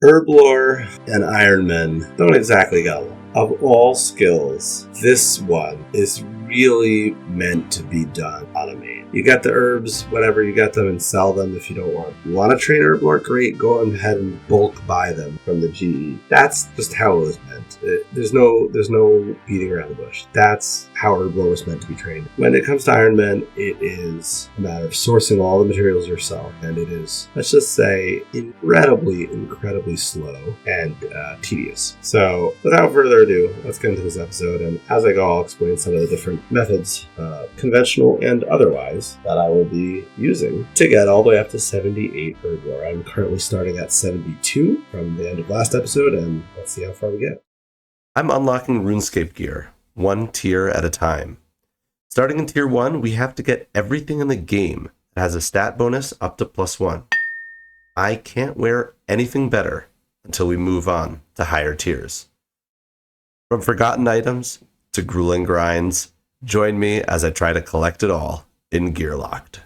Herblore and Ironman don't exactly go along. Of all skills, this one is really meant to be done on a main. You got the herbs, whatever, you got them, and sell them if you don't want. You want to train Herblore? Great, go ahead and bulk buy them from the GE. That's just how it was meant. There's no beating around the bush. That's how Herblore was meant to be trained. When it comes to Ironman, it is a matter of sourcing all the materials yourself, and it is, let's just say, incredibly slow and tedious. So, without further ado, let's get into this episode, and as I go, I'll explain some of the different methods, conventional and otherwise, that I will be using to get all the way up to 78 Herblore. I'm currently starting at 72 from the end of last episode, and let's see how far we get. I'm unlocking RuneScape gear, one tier at a time. Starting in tier 1, we have to get everything in the game that has a stat bonus up to +1. I can't wear anything better until we move on to higher tiers. From forgotten items to grueling grinds, join me as I try to collect it all in Gearlocked.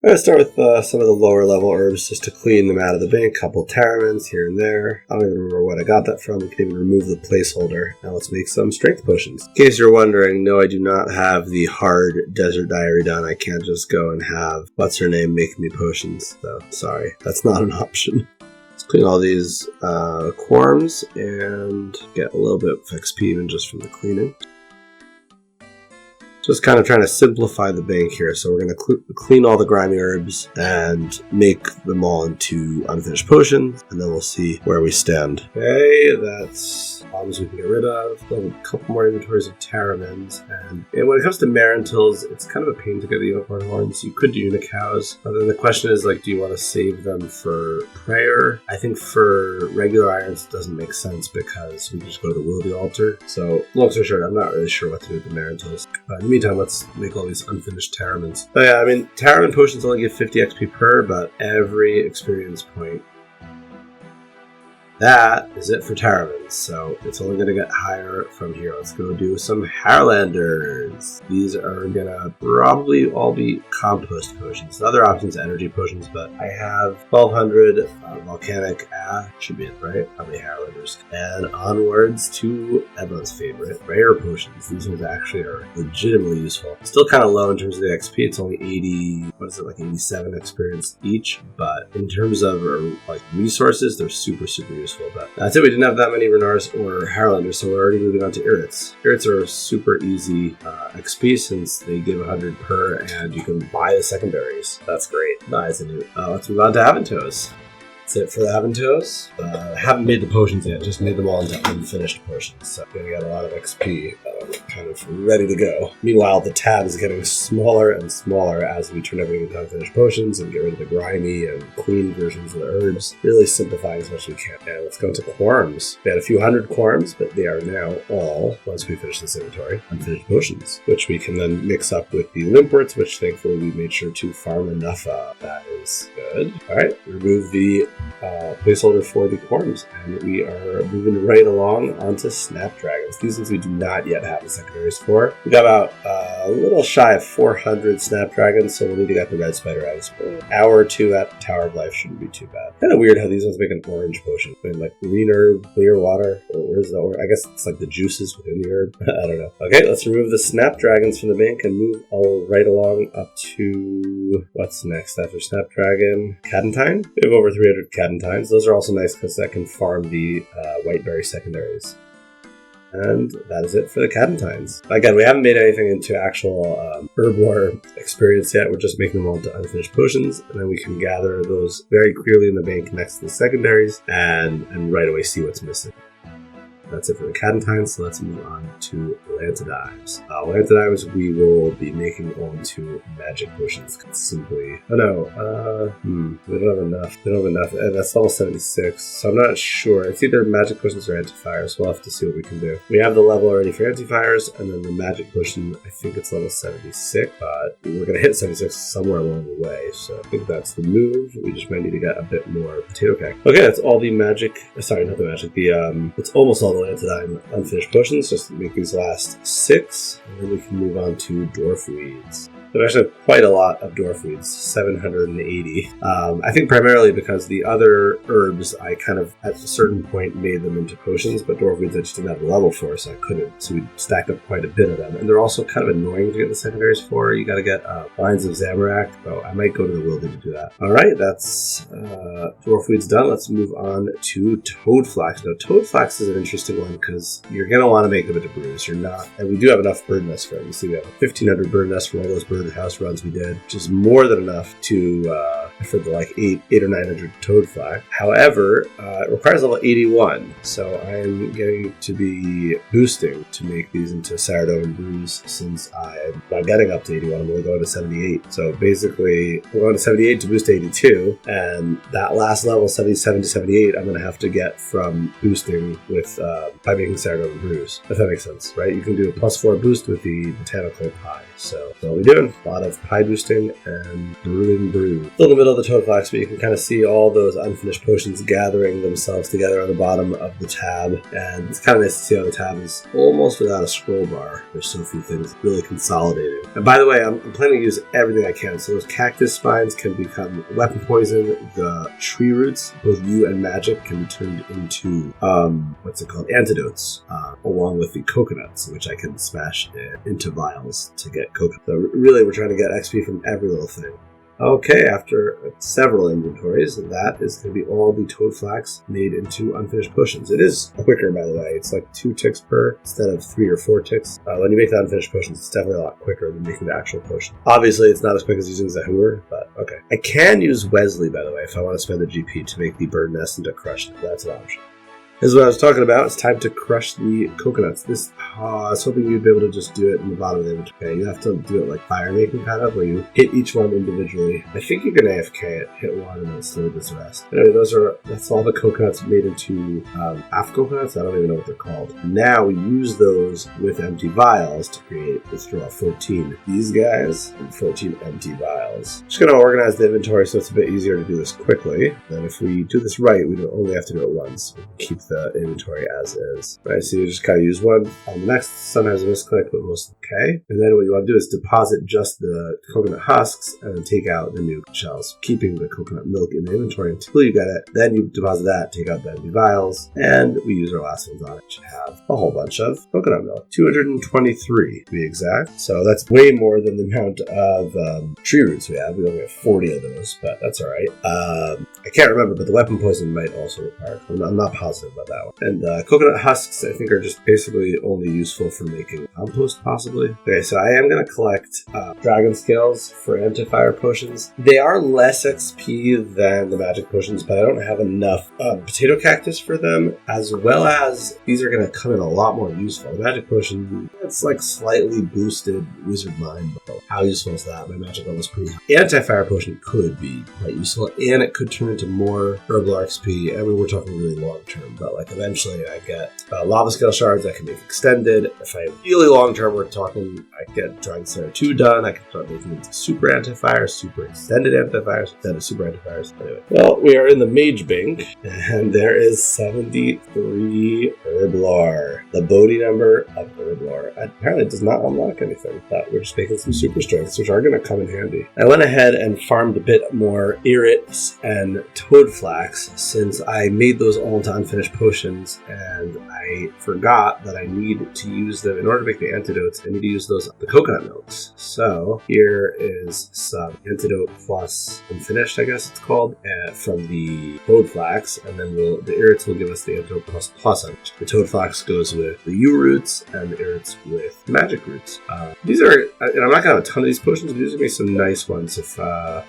I'm going to start with some of the lower level herbs just to clean them out of the bank. A couple Taramins here and there. I don't even remember what I got that from. We can even remove the placeholder. Now let's make some strength potions. In case you're wondering, no, I do not have the hard desert diary done. I can't just go and have what's-her-name make me potions. So, sorry, that's not an option. Let's clean all these quorms and get a little bit of XP even just from the cleaning. Just kind of trying to simplify the bank here. So we're going to clean all the grimy herbs and make them all into unfinished potions, and then we'll see where we stand. Okay, that's bombs we can get rid of. A couple more inventories of Taramins. And when it comes to Marantils, it's kind of a pain to get the unicorn horns. You could do Unicows, but then the question is, like, do you want to save them for prayer? I think for regular irons it doesn't make sense because we can just go to the Will of the Altar. So long story short, I'm not really sure what to do with the Marantils. But in the meantime, let's make all these unfinished Taramins. So yeah, I mean, Taramin potions only give 50 XP per, but every experience point. That is it for Taramins, so it's only going to get higher from here. Let's go do some Harlanders. These are going to probably all be compost potions. The other option is energy potions, but I have 1200 volcanic should be it, right? Probably Harlanders. And onwards to everyone's favorite, rare potions. These ones actually are legitimately useful. Still kind of low in terms of the XP. It's only 80, what is it, like 87 experience each, but in terms of like resources, they're super useful. But that's it. We didn't have that many Renars or Harlanders, so we're already moving on to Irrits. Irrits are super easy XP since they give 100 per, and you can buy the secondaries. That's great. Nice. Let's move on to Aventos. That's it for the Aventos. Haven't made the potions yet, just made them all into unfinished potions. So I'm gonna get a lot of XP, kind of ready to go. Meanwhile, the tab is getting smaller and smaller as we turn everything into unfinished potions and get rid of the grimy and clean versions of the herbs. Really simplifying as much as we can. And let's go into Quorms. We had a few hundred Quorms, but they are now all, once we finish this inventory, unfinished potions, which we can then mix up with the Limpworts, which thankfully we made sure to farm enough of. That is good. Alright, remove the placeholder for the Quorms, and we are moving right along onto Snapdragons. These ones we do not yet have the secondaries for. We got about a little shy of 400 Snapdragons, so we'll need to get the Red Spider out. An hour or two at Tower of Life shouldn't be too bad. Kind of weird how these ones make an orange potion. I mean, like green herb, clear water. Where's the orange? I guess it's like the juices within the herb. I don't know. Okay, let's remove the Snapdragons from the bank and move all right along up to what's next after Snapdragon? Cadentine? We have over 300 Cadentines. Those are also nice because that can farm the Whiteberry secondaries. And that is it for the Cadentines. Again, we haven't made anything into actual Herblore experience yet. We're just making them all into unfinished potions, and then we can gather those very clearly in the bank next to the secondaries and right away see what's missing. That's it for the Cadentines, so let's move on to Lantidives. Lantidives we will be making into magic potions simply. Oh no, we don't have enough. We don't have enough, and that's level 76, so I'm not sure. It's either magic potions or antifires. We'll have to see what we can do. We have the level already for antifires, and then the magic potion, I think it's level 76, but we're going to hit 76 somewhere along the way, so I think that's the move. We just might need to get a bit more potato cake. Okay, that's all the magic, sorry, not the magic, it's almost all the Lantidine unfinished potions. Just make these last 6, and then we can move on to Dwarf Weeds. There's actually quite a lot of dwarf weeds, 780. I think primarily because the other herbs, I kind of at a certain point made them into potions, but dwarf weeds I just didn't have a level for, so I couldn't. So we stacked up quite a bit of them. And they're also kind of annoying to get the secondaries for. You got to get Lines of Zamorak. So I might go to the Wilding to do that. All right, that's dwarf weeds done. Let's move on to toadflax. Now, toadflax is an interesting one because you're going to want to make them into brews. You're not, and we do have enough bird nests for it. You see, we have 1,500 bird nests from all those bird house runs we did, which is more than enough to for the like 800 or 900 toadflax. However, it requires level 81, so I'm going to be boosting to make these into Saradomin brews. Since I'm not getting up to 81, I'm only going to 78. So basically, we're going to 78 to boost to 82, and that last level, 77 to 78, I'm going to have to get from boosting with by making Saradomin brews. If that makes sense, right? You can do a +4 boost with the botanical pie. So that's what we're doing. A lot of pie boosting and brewing brew. Still in the middle of the toadflax, but you can kind of see all those unfinished potions gathering themselves together on the bottom of the tab. And it's kind of nice to see how the tab is almost without a scroll bar. There's so few things really consolidated. And by the way, I'm planning to use everything I can. So those cactus spines can become weapon poison. The tree roots, both you and magic, can be turned into, antidotes, along with the coconuts, which I can smash into vials to get coconut. So really, we're trying to get XP from every little thing. Okay, after several inventories, that is going to be all the toadflax made into unfinished potions. It is quicker, by the way. It's like 2 ticks per instead of 3 or 4 ticks. When you make the unfinished potions, it's definitely a lot quicker than making the actual potion. Obviously, it's not as quick as using Zahur, but okay. I can use Wesley, by the way, if I want to spend the GP to make the bird nest into crushed. That's an option. This is what I was talking about. It's time to crush the coconuts. I was hoping you'd be able to just do it in the bottom of the inventory. Okay, you have to do it like fire making kind of, where you hit each one individually. I think you can AFK it, hit one, and then slowly does the rest. Anyway, that's all the coconuts made into half coconuts. I don't even know what they're called. Now we use those with empty vials to create, let's draw 14. These guys and 14 empty vials. Just going to organize the inventory so it's a bit easier to do this quickly. And if we do this right, we don't only have to do it once. We can keep the inventory as is. Right, so you just kind of use one. On the next, sometimes a misclick, but mostly okay. And then what you want to do is deposit just the coconut husks and then take out the new shells, keeping the coconut milk in the inventory until you get it. Then you deposit that, take out the empty vials, and we use our last ones on it to have a whole bunch of coconut milk. 223 to be exact. So that's way more than the amount of tree roots we have. We only have 40 of those, but that's all right. I can't remember, but the weapon poison might also require. I'm not positive about that one. And coconut husks, I think, are just basically only useful for making compost, possibly. Okay, so I am going to collect dragon scales for anti-fire potions. They are less XP than the magic potions, but I don't have enough potato cactus for them, as well as these are going to come in a lot more useful. The magic potion, it's like slightly boosted wizard mind, but how useful is that? My magic level is pretty high. Anti-fire potion could be quite useful, and it could turn into more herblore XP. I mean, we're talking really long term, but like eventually I get lava scale shards I can make extended. If I really long term, we're talking I get Dragon Slayer 2 done. I can start making it into super anti-fire, super extended anti-fires, extended super anti-fires. Anyway, well, we are in the mage bank, and there is 73 herblore. The Bodhi number of herblore. Apparently it does not unlock anything, but we're just making some super strengths, which are going to come in handy. I went ahead and farmed a bit more irits and toadflax since I made those all into unfinished potions, and I forgot that I need to use them in order to make the antidotes. I need to use the coconut milks. So here is some antidote plus unfinished, I guess it's called, from the toadflax, and then the irits will give us the antidote plus. The toadflax goes with the yew roots, and the irits with magic roots. These are, and I'm not gonna have a ton of these potions, but these are gonna be some nice ones, if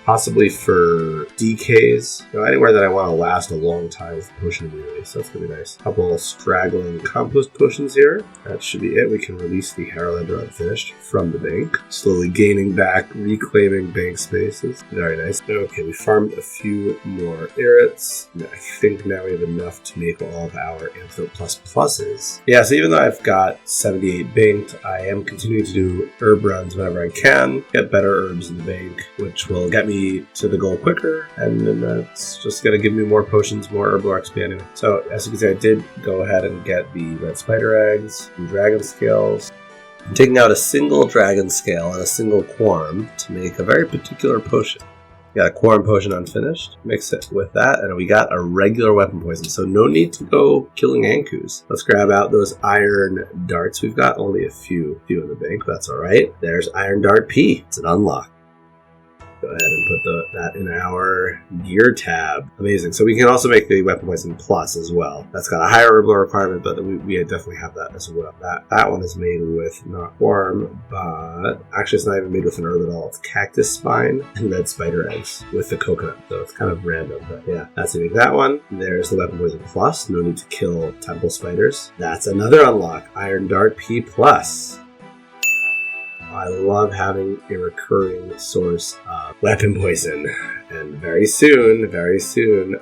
possibly for DKs. Anywhere that I want to last a long time with potion immunity, so that's gonna be nice. A couple of straggling compost potions here. That should be it. We can release the Harlander unfinished from the bank, slowly gaining back, reclaiming bank spaces. Very nice. Okay, we farmed a few more irits. I think now we have enough to make all of our antidote pluses. Yeah, so even though I've got 78 banked, I am continuing to do herb runs whenever I can, get better herbs in the bank, which will get me to the goal quicker, and then that's just going to give me more potions, more herblore XP anyway. So as you can see, I did go ahead and get the red spider eggs, the dragon scales, I'm taking out a single dragon scale and a single quorum to make a very particular potion. We got a quorum potion unfinished. Mix it with that, and we got a regular weapon poison. So no need to go killing Ankus. Let's grab out those iron darts. We've got only a few in the bank. That's all right. There's Iron Dart P. It's an unlock. Go ahead and put that in our gear tab. Amazing. So we can also make the weapon poison plus as well. That's got a higher herblore requirement, but we definitely have that as well. That one is made with not worm, but actually it's not even made with an herb at all. It's cactus spine and red spider eggs with the coconut. So it's kind of random, but yeah, that's to make that one. There's the weapon poison plus. No need to kill temple spiders. That's another unlock. Iron Dart P plus. I love having a recurring source of weapon poison. And very soon,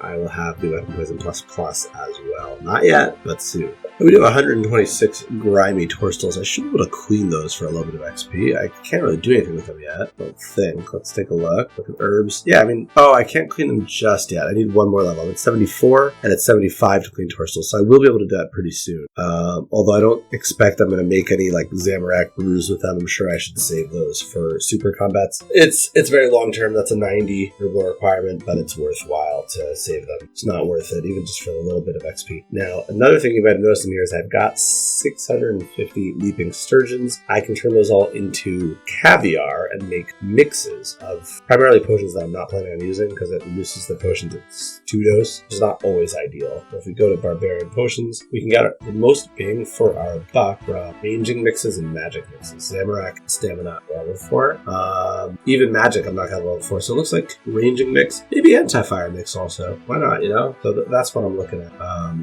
I will have the weapon poison plus as well. Not yet, but soon. We do 126 grimy torstals. I should be able to clean those for a little bit of XP. I can't really do anything with them yet, I don't think. Let's take a look. Look at herbs. Yeah, I can't clean them just yet. I need one more level. I'm at 74, and it's 75 to clean torstals, so I will be able to do that pretty soon. Although I don't expect I'm going to make any like Zamorak brews with them. I'm sure I should save those for super combats. It's very long term. That's a 90 herblore requirement, but it's worthwhile to save them. It's not worth it, even just for a little bit of XP. Now, another thing you might have noticed in here is I've got 650 leaping sturgeons. I can turn those all into caviar and make mixes of primarily potions that I'm not planning on using because it reduces the potions at 2 dose, which is not always ideal. If we go to barbarian potions, we can get the most bang for our buck from ranging mixes and magic mixes. Zamorak, stamina, level 4. Even magic, I'm not going to level 4. So it looks like ranging mix, maybe anti-fire mix also. Why not, So that's what I'm looking at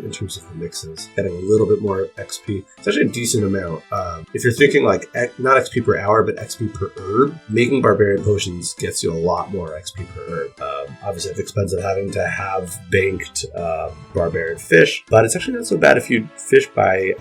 in terms of the mixes. Getting a little bit more XP. It's actually a decent amount. If you're thinking like not XP per hour, but XP per herb, making barbarian potions gets you a lot more XP per herb. Obviously, it's expensive having to have banked barbarian fish, but it's actually not so bad if you fish by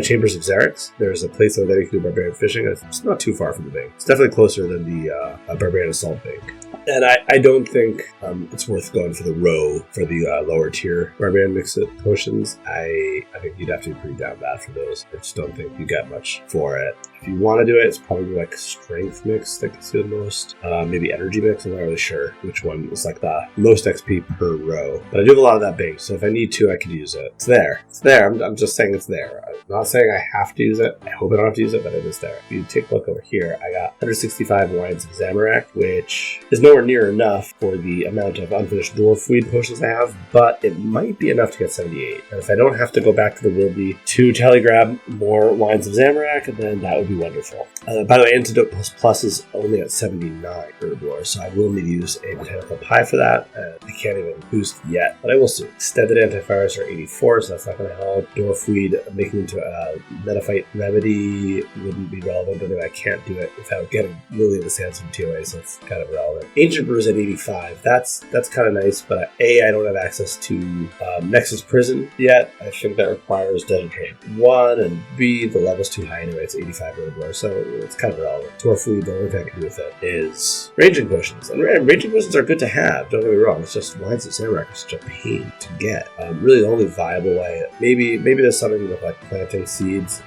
Chambers of Xerix. There's a place over there you can do barbarian fishing. It's not too far from the bank. It's definitely closer than the barbarian assault bank. And I don't think it's worth going for the row for the lower tier barbarian mix potions. I think you'd have to be pretty down bad for those. I just don't think you get much for it. If you want to do it, it's probably like strength mix that gets you the most. Maybe energy mix. I'm not really sure which one is like the most XP per row. But I do have a lot of that bank, so if I need to, I could use it. It's there. I'm just saying it's there. I'm not saying I have to use it. I hope I don't have to use it, but it is there. If you take a look over here, I got 165 wines of Zamorak, which is nowhere near enough for the amount of unfinished dwarfweed potions I have, but it might be enough to get 78. And if I don't have to go back to the Wilby to telegrab more wines of Zamorak, then that would be wonderful. By the way, Antidote Plus is only at 79 herblore, so I will need to use a botanical pie for that. I can't even boost yet, but I will soon. Extended antivirus are 84, so that's not going to help. Dwarfweed making into a metaphyte remedy wouldn't be relevant, but I can't do it without getting Lily in the Sands from TOA, so it's kind of relevant. Ancient Brews at 85. That's kind of nice, but I don't have access to Nexus Prison yet. I think that requires Desert Trade 1, and B, the level's too high anyway. It's 85 herblore, so it's kind of irrelevant. Dwarfweed, the only thing I can do with it is ranging potions. And ranging potions are good to have, don't get me wrong. It's just wines of Zamorak are such a pain to get. Really the only viable way, maybe there's something with like planting seeds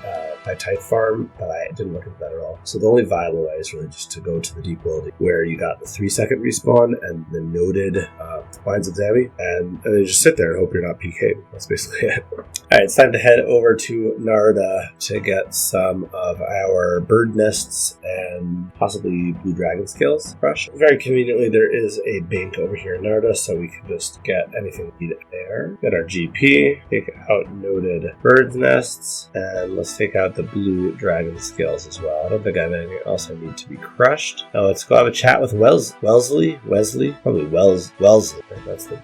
by Tithe Farm, but I didn't look into that at all. So the only viable way is really just to go to the Deep World where you got the 3-second respawn and the noted wines of Zammy, and then just sit there and hope you're not PK'd. That's basically it. Alright, it's time to head over to Narda to get some of our bird nests and possibly blue dragon scales fresh. Very conveniently, there is a bank over here in Narda, so we can just get anything we need there. Get our GP, take out noted bird nests, and let's take out the blue dragon scales as well. I don't think I have anything else I need to be crushed. Now let's go have a chat with Wellesley. Probably Wellesley.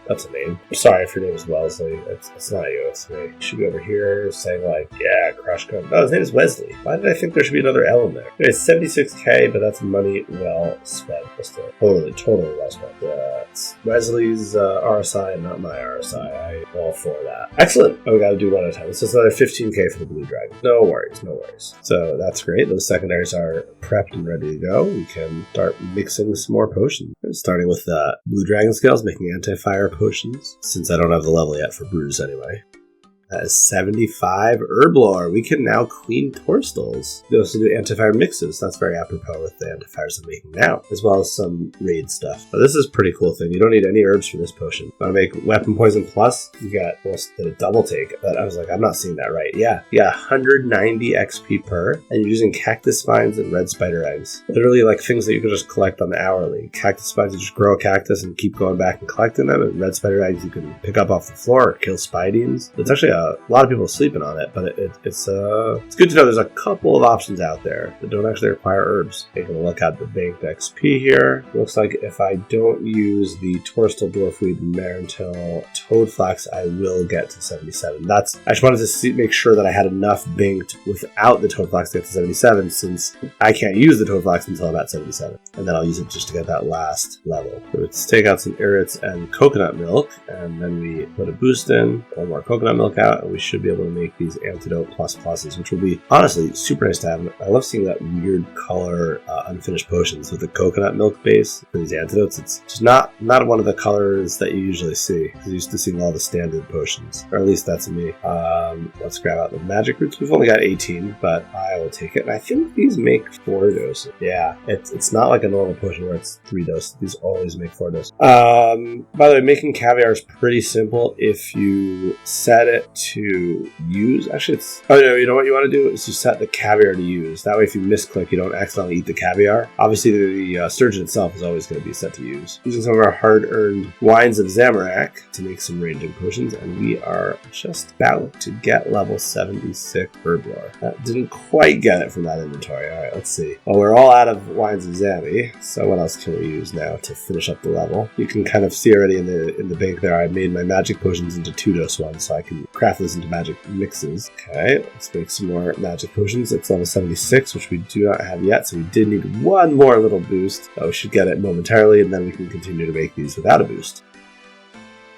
That's a name. I'm sorry if your name is Wellesley. It's not you, it's me. You should be over here saying like, yeah, crush code. No, his name is Wesley. Why did I think there should be another L in there? Anyway, 76k, but that's money well spent. Just totally well spent. It's Wesley's RSI and not my RSI. I'm all for that. Excellent. Oh, we got to do one at a time. This is another 15k for the blue dragon. No worries. So that's great. Those secondaries are prepped and ready to go. We can start mixing some more potions. Starting with the blue dragon scales, making anti-fire potions, since I don't have the level yet for brews anyway. That is 75 herblore. We can now clean torstals. We also do anti-fire mixes. That's very apropos with the anti-fires I'm making now, as well as some raid stuff. But this is a pretty cool thing. You don't need any herbs for this potion. Want to make weapon poison plus? You got almost a double take. But I was like, I'm not seeing that right. Yeah, 190 XP per, and you're using cactus vines and red spider eggs. Literally like things that you can just collect on the hourly. Cactus vines, you just grow a cactus and keep going back and collecting them, and red spider eggs you can pick up off the floor or kill spidings. It's actually a lot of people sleeping on it, but it's good to know there's a couple of options out there that don't actually require herbs. Taking a look at the banked XP here. Looks like if I don't use the Torstal, Dwarfweed, and Marentil Toadflax, I will get to 77. I just wanted to make sure that I had enough banked without the Toadflax to get to 77, since I can't use the Toadflax until I'm at 77. And then I'll use it just to get that last level. So let's take out some irrits and coconut milk, and then we put a boost in, one more coconut milk out, and we should be able to make these antidote pluses, which will be honestly super nice to have. I love seeing that weird color unfinished potions with the coconut milk base for these antidotes. It's just not one of the colors that you usually see, because you used to see all the standard potions, or at least that's me. Let's grab out the magic roots. We've only got 18, but I will take it. And I think these make 4 doses. Yeah, it's not like a normal potion where it's 3 doses. These always make 4 doses. By the way, making caviar is pretty simple if you set it to use. Actually, you know what you want to do is you set the caviar to use. That way, if you misclick, you don't accidentally eat the caviar. Obviously, the sturgeon itself is always going to be set to use. Using some of our hard-earned wines of Zamorak to make some ranging potions, and we are just about to get level 76 herblore. That didn't quite get it from that inventory. All right, let's see. Well, we're all out of wines of Zami, so what else can we use now to finish up the level? You can kind of see already in the bank there, I made my magic potions into 2-dose ones, so I can craft those into magic mixes. Okay, let's make some more magic potions. It's level 76, which we do not have yet, so we did need one more little boost. We should get it momentarily, and then we can continue to make these without a boost.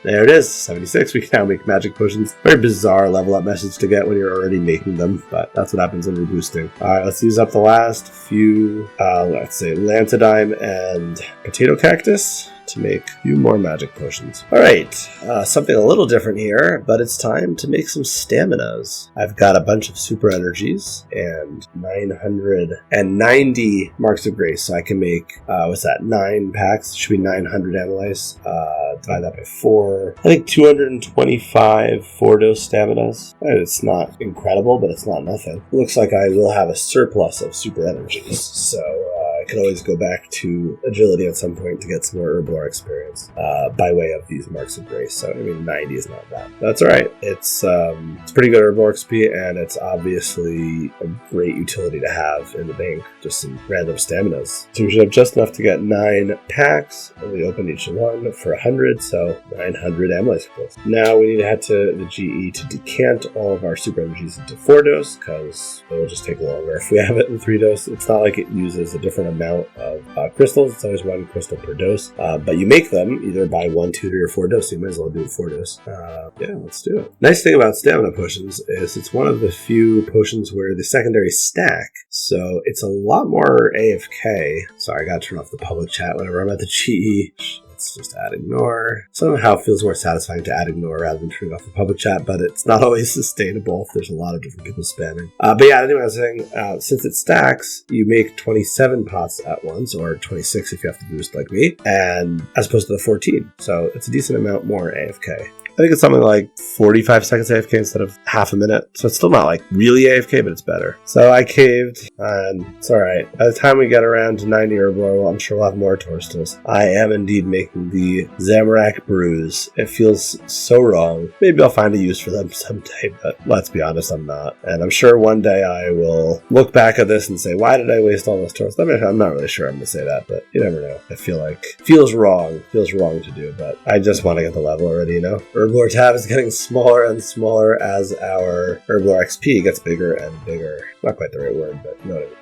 There it is, 76. We can now make magic potions. Very bizarre level up message to get when you're already making them, but that's what happens when we're boosting. Alright, let's use up the last few, let's say Lantodime and Potato Cactus to make a few more magic potions. Alright, something a little different here, but it's time to make some staminas. I've got a bunch of super energies and 990 marks of grace, so I can make, 9 packs? It should be 900 amylase. Divide that by 4. I think 225 4-dose staminas. It's not incredible, but it's not nothing. Looks like I will have a surplus of super energies, so I can always go back to agility at some point to get some more herblore experience by way of these marks of grace. So, 90 is not bad. That's alright. It's pretty good herblore XP, and it's obviously a great utility to have in the bank. Just some random staminas. So we should have just enough to get 9 packs, and we open each one for 100, so 900 amylase pills. Now we need to head to the GE to decant all of our super energies into 4-dose, because it will just take longer if we have it in 3-dose. It's not like it uses a different amount of crystals. It's always 1 crystal per dose, but you make them either by 1, 2, 3, or 4 dose, so you might as well do 4-dose. Yeah, let's do it. Nice thing about stamina potions is it's one of the few potions where the secondary stack, so it's a lot more AFK. Sorry, I gotta turn off the public chat whenever I'm at the GE. Let's just add ignore. Somehow it feels more satisfying to add ignore rather than turning off the public chat, but it's not always sustainable if there's a lot of different people spamming. But yeah, anyway, I was saying, since it stacks, you make 27 pots at once, or 26 if you have to boost like me, and as opposed to the 14. So it's a decent amount more AFK. I think it's something like 45 seconds AFK instead of half a minute. So it's still not like really AFK, but it's better. So I caved, and it's alright. By the time we get around to 90 herblore, well, I'm sure we'll have more torstals. I am indeed making the Zamorak brews. It feels so wrong. Maybe I'll find a use for them someday, but let's be honest, I'm not. And I'm sure one day I will look back at this and say, why did I waste all those torstals? I'm not really sure I'm going to say that, but you never know. I feel like it feels wrong to do, but I just want to get the level already, you know? Herblore tab is getting smaller and smaller as our herblore XP gets bigger and bigger. Not quite the right word, but you know what I mean.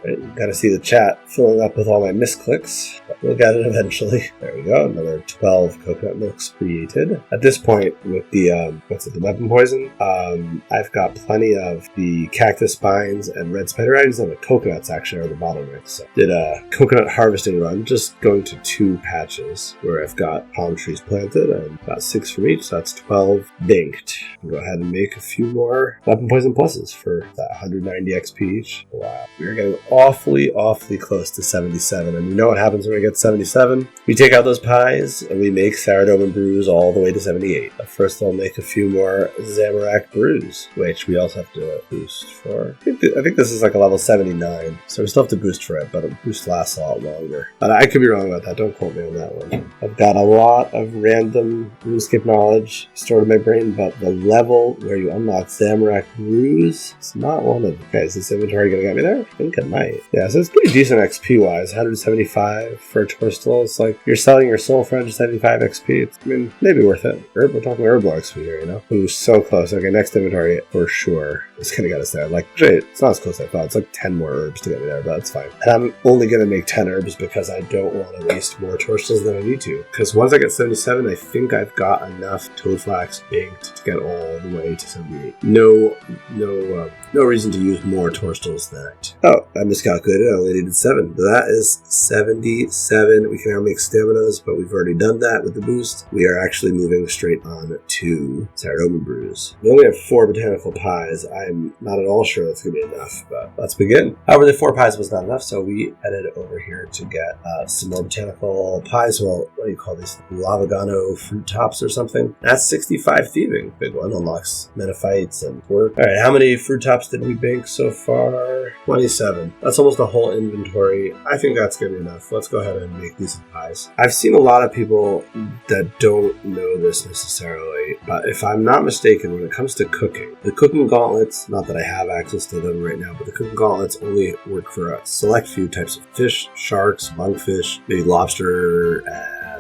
Right, gotta see the chat filling up with all my misclicks, but we'll get it eventually. There we go, another 12 coconut milks created. At this point, with the, the weapon poison, I've got plenty of the cactus spines and red spider eggs, and the coconuts actually are the bottleneck. So did a coconut harvesting run, just going to 2 patches where I've got palm trees planted, and got 6 from each, so that's 12 banked. I'll go ahead and make a few more weapon poison pluses for that 190 XP each. Wow, we're getting awfully close to 77, and you know what happens when we get 77? We take out those pies and we make Saradomin brews all the way to 78. But first I'll make a few more Zamorak brews, which we also have to boost for. I think this is like a level 79, so we still have to boost for it, but a boost lasts a lot longer. But I could be wrong about that, don't quote me on that one. I've got a lot of random RuneScape knowledge stored in my brain, but the level where you unlock Zamorak brews, it's not one of them. Okay, is this inventory gonna get me there? I think it might. Yeah, so it's pretty decent XP wise. 175 for a Torstal. It's like you're selling your soul for 175 XP. It's, I mean, maybe worth it. We're talking herblore XP here, you know? Ooh, so close. Okay, next inventory for sure. It's gonna get us there. Like, actually, it's not as close as I thought. It's like 10 more herbs to get me there, but that's fine. And I'm only gonna make 10 herbs because I don't want to waste more Torstals than I need to. Because once I get 77, I think I've got enough Toadflax banked to get all the way to 78. No reason to use more Torstals than that. Oh, I miscalculated. I only needed 7. That is 77. We can now make staminas, but we've already done that with the boost. We are actually moving straight on to Saradomin brews. We only have 4 botanical pies. I'm not at all sure that's going to be enough, but let's begin. However, the 4 pies was not enough, so we headed over here to get some more botanical pies. Well, what do you call these? Lavagano fruit tops or something? That's 65 thieving. Big one. Unlocks Menophytes and work. Alright, how many fruit tops did we bank so far? 27. That's almost a whole inventory. I think that's going to be enough. Let's go ahead and make these pies. I've seen a lot of people that don't know this necessarily, but if I'm not mistaken, when it comes to cooking, the cooking gauntlets, not that I have access to them right now, but the cooking gauntlets only work for a select few types of fish, sharks, monkfish, maybe lobster,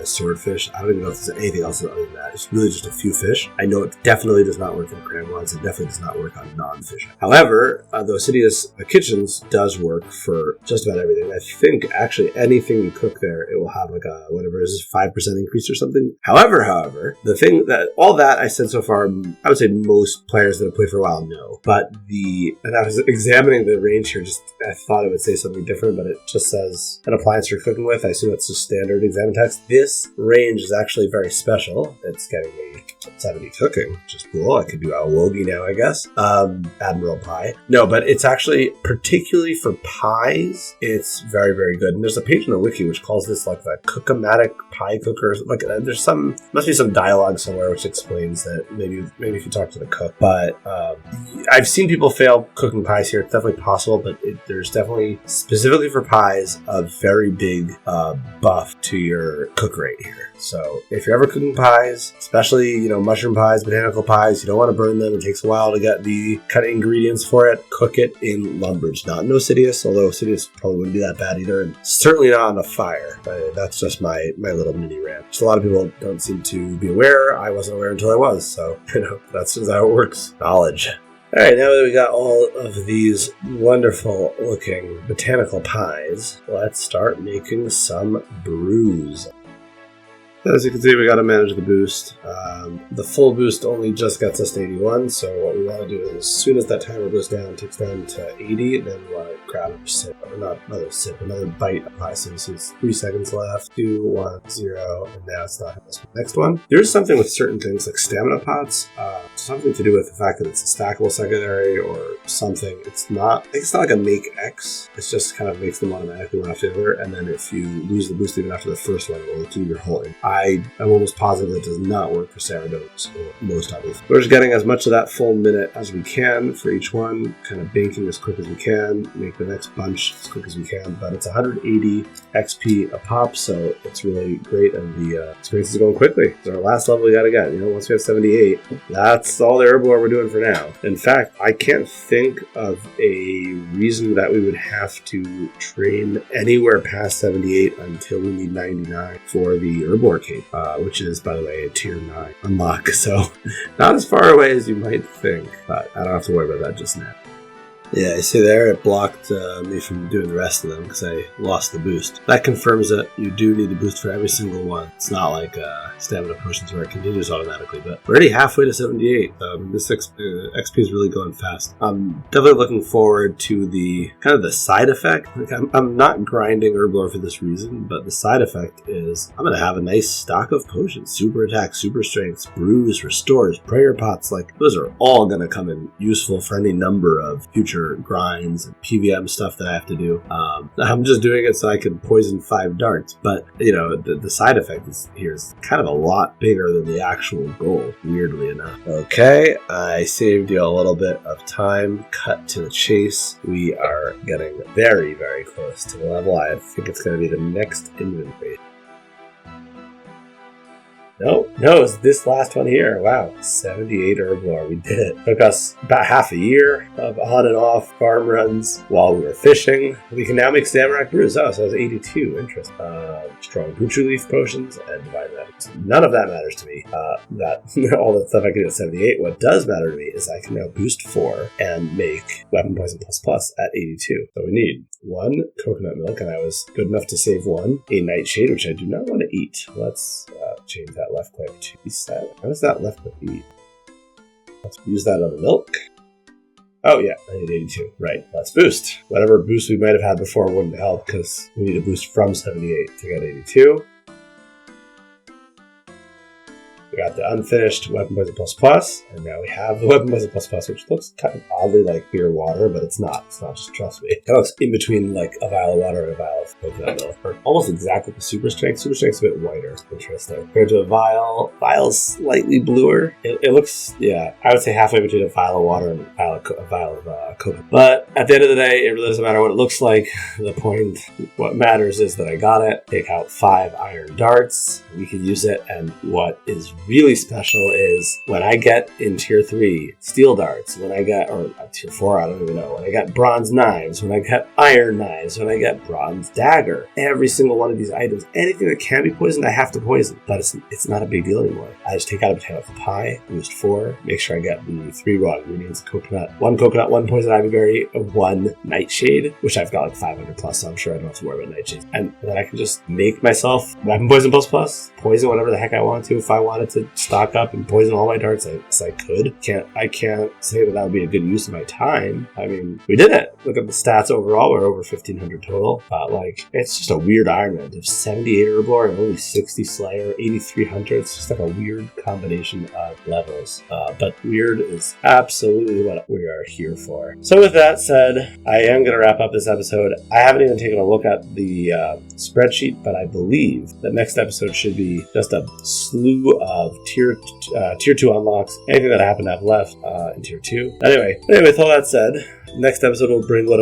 swordfish. I don't even know if there's anything else other than that. It's really just a few fish. I know it definitely does not work on cramlines. It definitely does not work on non-fish. However, the Osidious Kitchens does work for just about everything. I think actually anything you cook there, it will have like a whatever it is 5% increase or something. However, the thing that all that I said so far, I would say most players that have played for a while know. But and I was examining the range here, just I thought it would say something different, but it just says an appliance you're cooking with. I assume that's just standard examine text. This range is actually very special. It's getting me 70 cooking, which is cool. I could do Awogi now, I guess. Admiral Pie. No, but it's actually, particularly for pies, it's very, very good. And there's a page in the wiki which calls this like the Cookomatic Pie Cooker. Like, must be some dialogue somewhere which explains that maybe if you talk to the cook. But I've seen people fail cooking pies here. It's definitely possible, but there's definitely, specifically for pies, a very big buff to your cook rate here. So if you're ever cooking pies, especially, mushroom pies, botanical pies, you don't want to burn them. It takes a while to get the kind of ingredients for it. Cook it in Lumbridge, not in Osidious, although Osidious probably wouldn't be that bad either, and certainly not on a fire. But that's just my little mini rant. Just a lot of people don't seem to be aware. I wasn't aware until I was, so that's just how it works. Knowledge. Alright, now that we got all of these wonderful looking botanical pies, let's start making some brews. As you can see, we got to manage the boost. The full boost only just gets us to 81, so what we want to do is as soon as that timer goes down, takes down to 80, then we want to grab a sip, or not another sip, another bite of pie. So it's 3 seconds left, 2, 1, 0, and now it's not the next one. There's something with certain things like stamina pots, something to do with the fact that it's a stackable secondary or something. It's not like a make X, it just kind of makes them automatically one after the other, and then if you lose the boost even after the first one, it will do your whole thing. I am almost positive it does not work for Saradomin, or most of it. We're just getting as much of that full minute as we can for each one, kind of banking as quick as we can, make the next bunch as quick as we can, but it's 180 XP a pop, so it's really great, and the experience is going quickly. So our last level we gotta get, once we have 78, that's all the herblore we're doing for now. In fact, I can't think of a reason that we would have to train anywhere past 78 until we need 99 for the herblore cape, which is, by the way, a tier 9 unlock, so not as far away as you might think, but I don't have to worry about that just now. Yeah, you see there, it blocked me from doing the rest of them because I lost the boost. That confirms that you do need a boost for every single one. It's not like stamina potions where it continues automatically, but we're already halfway to 78. This XP is really going fast. I'm definitely looking forward to the kind of the side effect. Like, I'm not grinding herblore for this reason, but the side effect is I'm going to have a nice stock of potions. Super attack, super strengths, brews, restores, prayer pots. Like, those are all going to come in useful for any number of future grinds and PVM stuff that I have to do. I'm just doing it so I can poison 5 darts, but the side effect here is kind of a lot bigger than the actual goal, weirdly enough. Okay, I saved you a little bit of time. Cut to the chase. We are getting very, very close to the level. I think it's going to be the next inventory. No, it's this last one here. Wow, 78 herblore. We did it. Took us about half a year of on and off farm runs while we were fishing. We can now make Samurai brews. Oh, so that's 82. Interesting. Strong Buchu leaf potions and divine magic. None of that matters to me. All that stuff I can do at 78. What does matter to me is I can now boost 4 and make weapon poison plus at 82. So we need 1 coconut milk, and I was good enough to save 1. A nightshade, which I do not want to eat. Let's change that left click to reset. How does that left click eat? Let's use that on the milk. Oh yeah, I need 82. Right, let's boost. Whatever boost we might have had before wouldn't help because we need a boost from 78 to get 82. We got the unfinished Weapon Poison Plus, and now we have the Weapon Poison Plus, which looks kind of oddly like pure water, but it's not. It's not, just trust me. It looks in between like a vial of water and a vial of coconut milk. Or almost exactly the Super Strength. Super Strength's a bit whiter. Interesting. Compared to a vial's slightly bluer. It looks, yeah, I would say halfway between a vial of water and a vial of coconut. But at the end of the day, it really doesn't matter what it looks like. The point, what matters is that I got it. Take out 5 iron darts. We can use it, and what is really special is when I get in tier 3 steel darts, when I get, or tier 4, I don't even know, when I get bronze knives, when I get iron knives, when I get bronze dagger, every single one of these items, anything that can be poisoned, I have to poison. But it's not a big deal anymore. I just take out a potato apple pie, boost 4, make sure I get the 3 raw ingredients, coconut, 1 poison ivy berry, 1 nightshade, which I've got like 500 plus, so I'm sure I don't have to worry about nightshades. And then I can just make myself weapon poison plus, poison whatever the heck I want to. If I wanted to stock up and poison all my darts, I could. I can't say that would be a good use of my time. I mean, we did it. Look at the stats overall. We're over 1,500 total. It's just a weird Iron Man of 78 herblore and only 60 slayer, 83 hunter. It's just like a weird combination of levels. But weird is absolutely what we are here for. So with that said, I am going to wrap up this episode. I haven't even taken a look at the spreadsheet, but I believe the next episode should be just a slew of tier 2 unlocks, anything that I happen to have left in tier 2. Anyway, with all that said, next episode will bring what